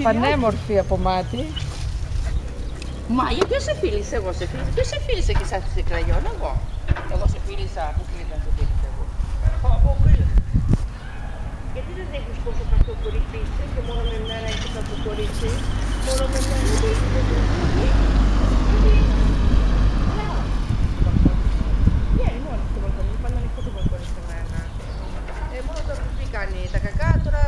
πανέμορφη από μάτι. Μάγια, ποιος σε φίλησε, εγώ σε φίλησα. Ποιος σε φίλησε και σας σε κραγιόν, εγώ. Εγώ σε φίλησα, που φίλησα, σε φίλησα εγώ. Γιατί δεν έχεις πόσο κακό κορίτσι είσαι και μόνο με μένα έχεις κακό κορίτσι. Μόνο με μένα έχεις κακό κορίτσι. Μόνο το παιδί κάνει τα κακά, τώρα